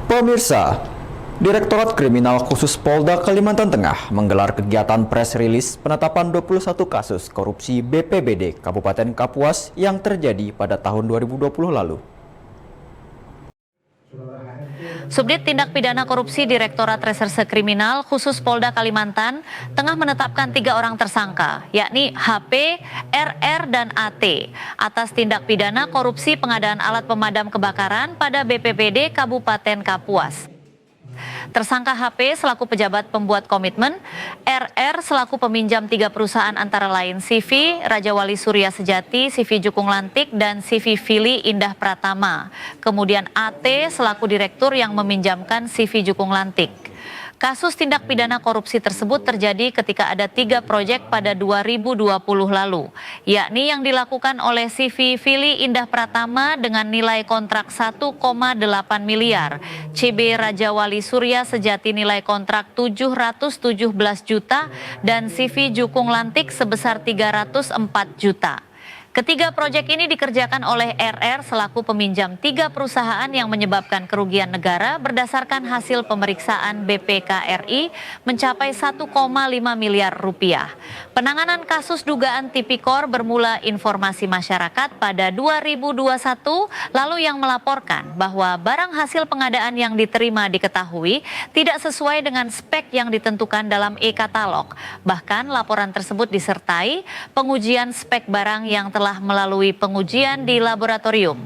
Pemirsa, Direktorat Kriminal Khusus Polda Kalimantan Tengah menggelar kegiatan press release penetapan 21 kasus korupsi BPBD Kabupaten Kapuas yang terjadi pada tahun 2020 lalu. Subdit Tindak Pidana Korupsi Direktorat Reserse Kriminal Khusus Polda Kalimantan tengah menetapkan 3 orang tersangka, yakni HP, RR, dan AT, atas tindak pidana korupsi pengadaan alat pemadam kebakaran pada BPBD Kabupaten Kapuas. Tersangka HP selaku pejabat pembuat komitmen, RR selaku peminjam 3 perusahaan antara lain CV, Raja Wali Surya Sejati, CV Jukung Lantik, dan CV Fili Indah Pratama. Kemudian AT selaku direktur yang meminjamkan CV Jukung Lantik. Kasus tindak pidana korupsi tersebut terjadi ketika ada 3 proyek pada 2020 lalu, yakni yang dilakukan oleh CV Fili Indah Pratama dengan nilai kontrak 1,8 miliar, CB Raja Wali Surya Sejati nilai kontrak 717 juta, dan CV Jukung Lantik sebesar 304 juta. Ketiga proyek ini dikerjakan oleh RR selaku peminjam 3 perusahaan yang menyebabkan kerugian negara berdasarkan hasil pemeriksaan BPK-RI mencapai 1,5 miliar rupiah. Penanganan kasus dugaan tipikor bermula informasi masyarakat pada 2021 lalu yang melaporkan bahwa barang hasil pengadaan yang diterima diketahui tidak sesuai dengan spek yang ditentukan dalam e-katalog. Bahkan laporan tersebut disertai pengujian spek barang yang telah melalui pengujian di laboratorium.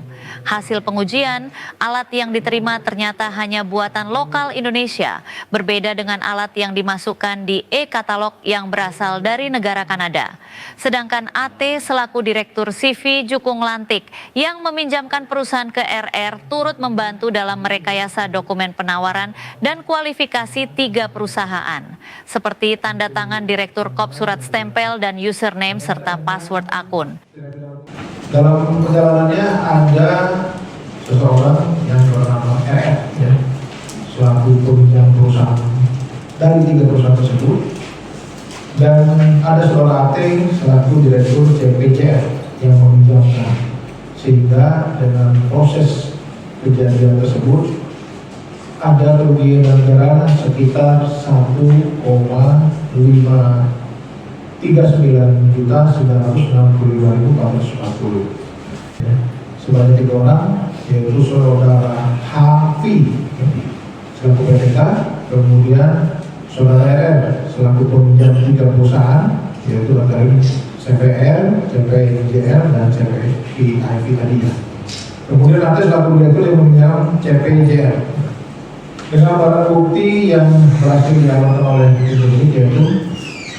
Hasil pengujian, alat yang diterima ternyata hanya buatan lokal Indonesia, berbeda dengan alat yang dimasukkan di e-katalog yang berasal dari negara Kanada. Sedangkan AT selaku direktur CV Jukung Lantik yang meminjamkan perusahaan ke RR turut membantu dalam merekayasa dokumen penawaran dan kualifikasi 3 perusahaan, seperti tanda tangan direktur kop surat stempel dan username serta password akun. Dalam perjalanannya ada seseorang yang bernama RF, ya, selaku peminjam perusahaan dari 3 perusahaan tersebut, dan ada saudara AT selaku direktur CPJR yang meminjamkan, sehingga dengan proses kejadian tersebut ada kerugian negara sekitar 1,539.965.440. Ya, sebanyak 3 orang, yaitu saudara Hafi selaku PTK, kemudian saudara RR selaku peminjam 3 perusahaan, yaitu antara CPR, CPJR, dan CPIV tadi ya. Kemudian ada selaku direktur yang meminjam CPJR. Dengan barang bukti yang berhasil diamankan oleh penyidik, yaitu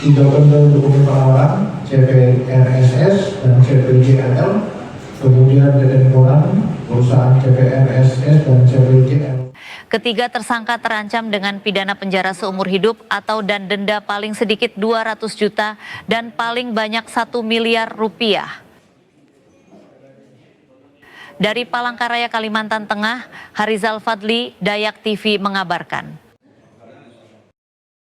3 bendel dokumen penawaran CPRSS dan CPJL, kemudian deden koran perusahaan CPRSS dan CPJL. Ketiga tersangka terancam dengan pidana penjara seumur hidup atau dan denda paling sedikit 200 juta dan paling banyak 1 miliar rupiah. Dari Palangkaraya, Kalimantan Tengah, Harizal Fadli, Dayak TV mengabarkan.